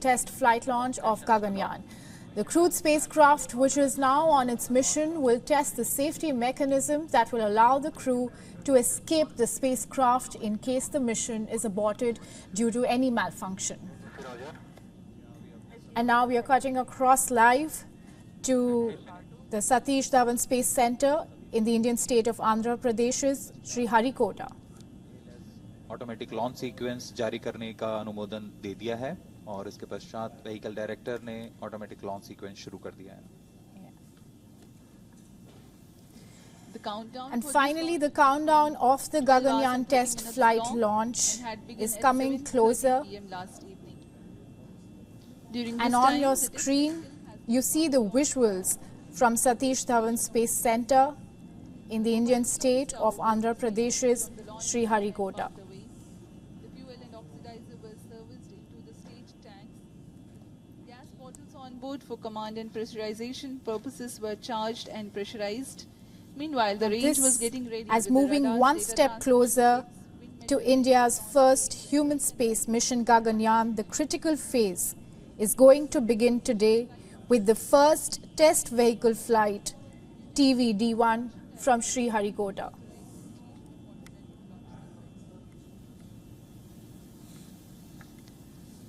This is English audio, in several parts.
test flight launch of Gaganyaan. The crewed spacecraft, which is now on its mission, will test the safety mechanism that will allow the crew to escape the spacecraft in case the mission is aborted due to any malfunction. And now we are cutting across live to the Satish Dhawan Space Center in the Indian state of Andhra Pradesh's Sriharikota. Automatic launch sequence जारी करने का अनुमोदन दे दिया है और इसके पश्चात vehicle director ने ऑटोमेटिक लॉन्च सीक्वेंस शुरू कर दिया है. And finally, the countdown of the Gaganyaan test flight launch is coming closer. And on your screen, you see the visuals from Satish Dhawan Space Center in the Indian state of Andhra Pradesh's Sriharikota. On board for command and pressurization purposes were charged and pressurized. Meanwhile, the range was getting ready. As moving one step closer to India's first human space mission Gaganyaan, the critical phase is going to begin today with the first test vehicle flight, TVD-1, from Sriharikota.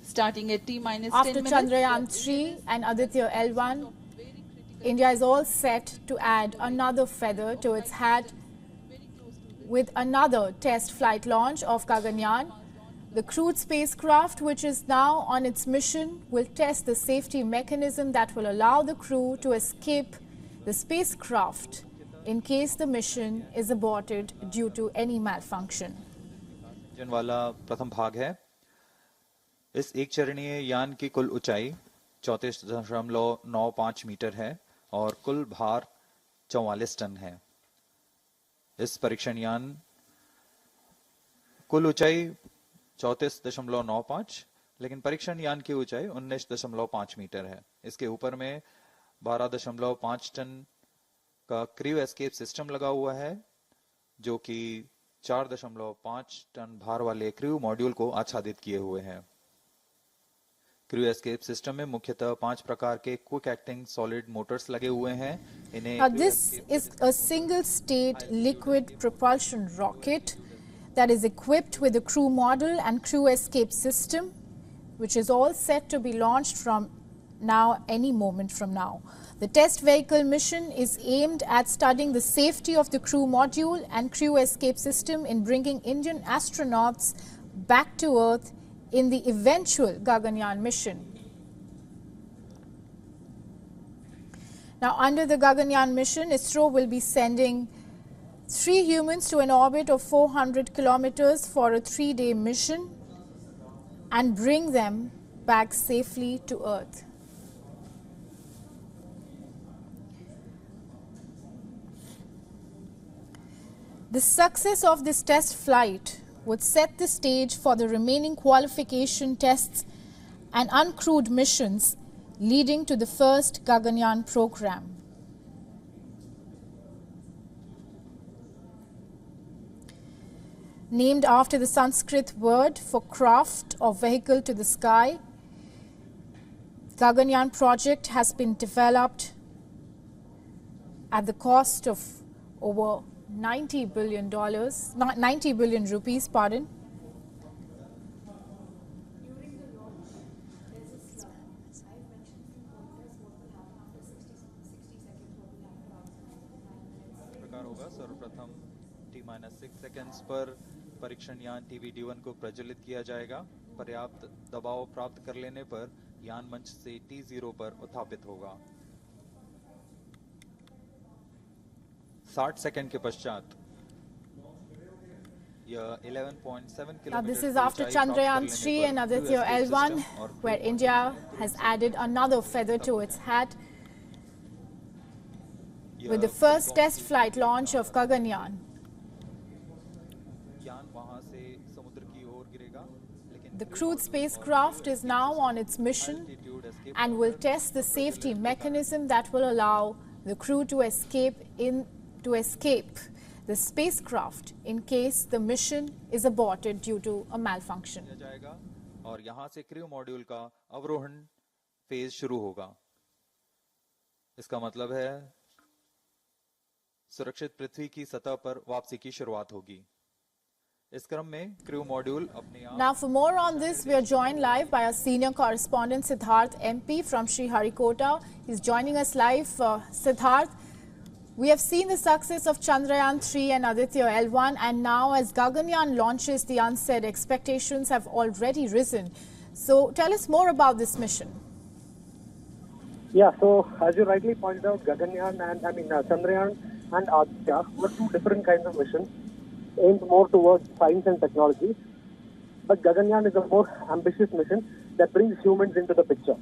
Starting at T-10 minutes. After Chandrayaan-3 and Aditya L1, India is all set to add another feather to its hat with another test flight launch of Gaganyaan. The crewed spacecraft, which is now on its mission, will test the safety mechanism that will allow the crew to escape the spacecraft in case the mission is aborted due to any malfunction. वाला प्रथम भाग है. इस एक चरणीय यान की कुल ऊंचाई 34.95 मीटर है और कुल भार 44 टन है. इस परीक्षण यान कुल ऊंचाई 34.95, लेकिन परीक्षण यान की ऊंचाई 19.5 मीटर है. इसके ऊपर में 12.5 टन का क्रू एस्केप सिस्टम लगा हुआ है, जो कि 4.5 टन भार वाले क्रू मॉड्यूल को आच्छादित किए हुए हैं. क्रू एस्केप सिस्टम में मुख्यतः 5 प्रकार के क्विक एक्टिंग सॉलिड मोटर्स लगे हुए हैं. इन्हें this is a single state liquid propulsion rocket that is equipped with a crew model and crew escape system, which is all set to be launched from now, any moment from now. The test vehicle mission is aimed at studying the safety of the crew module and crew escape system in bringing Indian astronauts back to Earth in the eventual Gaganyaan mission. Now, under the Gaganyaan mission, ISRO will be sending 3 humans to an orbit of 400 kilometers for a 3-day mission and bring them back safely to Earth. The success of this test flight would set the stage for the remaining qualification tests and uncrewed missions leading to the first Gaganyaan program. Named after the Sanskrit word for craft or vehicle to the sky, Gaganyaan project has been developed at the cost of over $90 billion, not 90 billion rupees, pardon. सर्वप्रथम T-6 seconds पर परीक्षण यान TVD-1 को प्रज्वलित किया जाएगा. पर्याप्त दबाव प्राप्त कर लेने पर यान मंच से T0 पर उत्थापित होगा. 60 सेकंड के पश्चात यह 11.7 kilometre. Now this is after Chandrayaan-3 and Aditya L1, where India has added another feather to its hat with the first test flight launch of Gaganyaan. The crewed spacecraft is now on its mission and will test the safety mechanism that will allow the crew to escape the spacecraft in case the mission is aborted due to a malfunction. और यहां से crew module का अवरोहण phase शुरू होगा। इसका मतलब है सुरक्षित पृथ्वी की सतह पर वापसी की शुरुआत होगी। इस क्रम में क्रू मॉड्यूल अपने आप। Now for more on this, we are joined live by our senior correspondent Siddharth MP from Sriharikota. He's joining us live. Siddharth, we have seen the success of Chandrayaan 3 and Aditya L1, and now as Gaganyaan launches, the unsaid expectations have already risen. So tell us more about this mission. Yeah, so as you rightly pointed out, Gaganyaan and Chandrayaan and Aditya were two different kinds of missions aimed more towards science and technology. But Gaganyaan is a more ambitious mission that brings humans into the picture.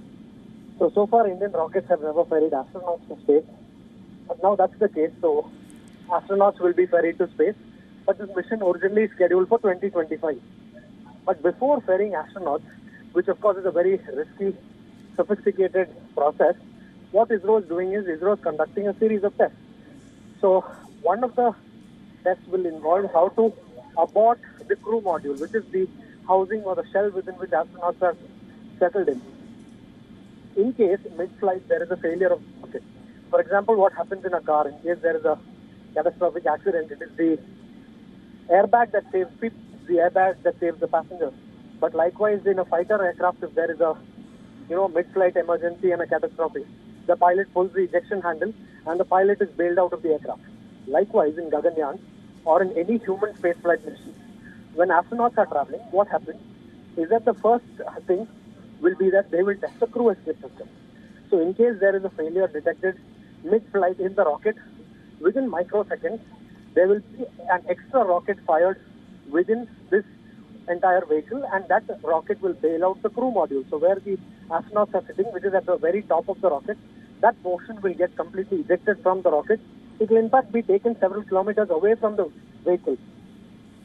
So far Indian rockets have never ferried astronauts to space. But now that's the case, so astronauts will be ferried to space. But this mission originally is scheduled for 2025. But before ferrying astronauts, which of course is a very risky, sophisticated process, what ISRO is doing is ISRO is conducting a series of tests. So one of the tests will involve how to abort the crew module, which is the housing or the shell within which astronauts are settled in. In case mid-flight there is a failure of the rocket. For example, what happens in a car in case there is a catastrophic accident, it is the airbag that saves people, the airbag that saves the passenger. But likewise, in a fighter aircraft, if there is a mid-flight emergency and a catastrophe, the pilot pulls the ejection handle and the pilot is bailed out of the aircraft. Likewise, in Gaganyaan or in any human spaceflight mission, when astronauts are traveling, what happens is that the first thing will be that they will test the crew escape system. So in case there is a failure detected mid-flight in the rocket, within microseconds, there will be an extra rocket fired within this entire vehicle, and that rocket will bail out the crew module. So where the astronauts are sitting, which is at the very top of the rocket, that portion will get completely ejected from the rocket. It will in fact be taken several kilometers away from the vehicle.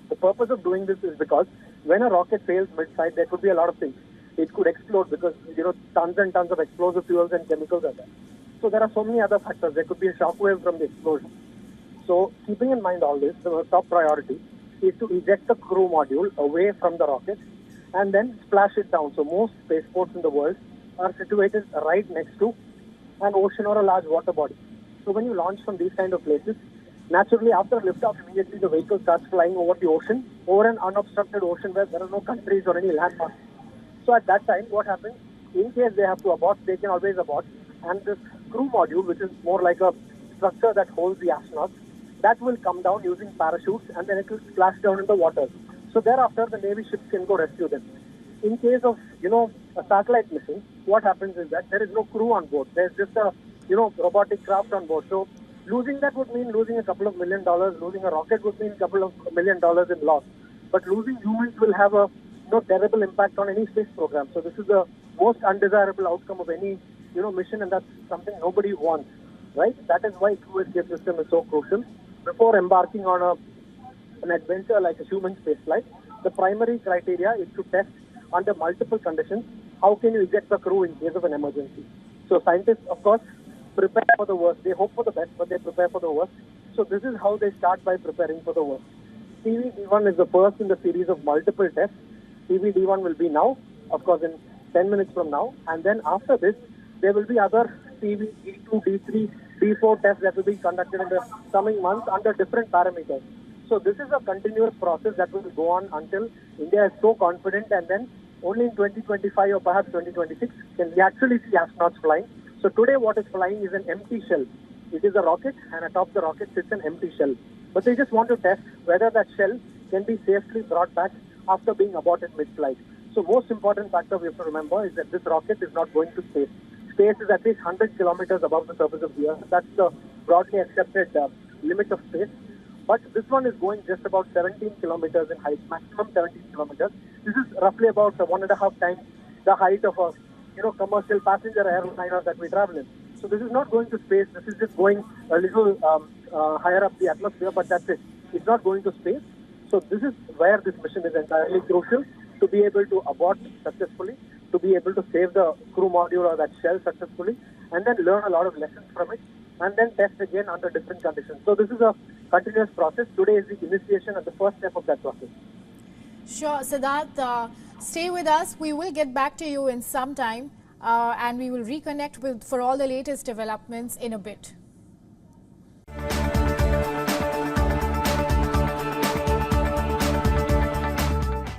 The purpose of doing this is because when a rocket fails mid-flight, there could be a lot of things. It could explode because tons and tons of explosive fuels and chemicals are there. So there are so many other factors. There could be a shock wave from the explosion. So keeping in mind all this, the top priority is to eject the crew module away from the rocket and then splash it down. So most spaceports in the world are situated right next to an ocean or a large water body. So when you launch from these kind of places, naturally after liftoff, immediately the vehicle starts flying over the ocean, over an unobstructed ocean where there are no countries or any landmarks. So at that time, what happens, in case they have to abort, they can always abort. And this crew module, which is more like a structure that holds the astronauts, that will come down using parachutes and then it will splash down in the water. So thereafter, the Navy ships can go rescue them. In case of, a satellite mission, what happens is that there is no crew on board. There's just a, robotic craft on board. So losing that would mean losing a couple of $1 million. Losing a rocket would mean a couple of $1 million in loss. But losing humans will have a terrible impact on any space program. So this is the most undesirable outcome of any mission, and that's something nobody wants, right? That is why crew escape system is so crucial. Before embarking on an adventure like a human spaceflight, the primary criteria is to test under multiple conditions how can you eject the crew in case of an emergency. So scientists, of course, prepare for the worst. They hope for the best, but they prepare for the worst. So this is how they start, by preparing for the worst. CVD1 is the first in the series of multiple tests. CVD1 will be now, of course, in 10 minutes from now. And then after this, there will be other CV, D2, D3, D4 tests that will be conducted in the coming months under different parameters. So this is a continuous process that will go on until India is so confident, and then only in 2025 or perhaps 2026 can we actually see astronauts flying. So today what is flying is an empty shell. It is a rocket, and atop the rocket sits an empty shell. But they just want to test whether that shell can be safely brought back after being aborted mid-flight. So most important factor we have to remember is that this rocket is not going to space. Space is at least 100 kilometers above the surface of the Earth. That's the broadly accepted limit of space. But this one is going just about 17 kilometers in height, maximum 17 kilometers. This is roughly about 1.5 times the height of a commercial passenger airliner that we travel in. So this is not going to space. This is just going a little higher up the atmosphere, but that's it. It's not going to space. So this is where this mission is entirely crucial, to be able to abort successfully, to be able to save the crew module or that shell successfully, and then learn a lot of lessons from it, and then test again under different conditions. So this is a continuous process. Today is the initiation and the first step of that process. Sure, Siddharth. Stay with us. We will get back to you in some time and we will reconnect for all the latest developments in a bit.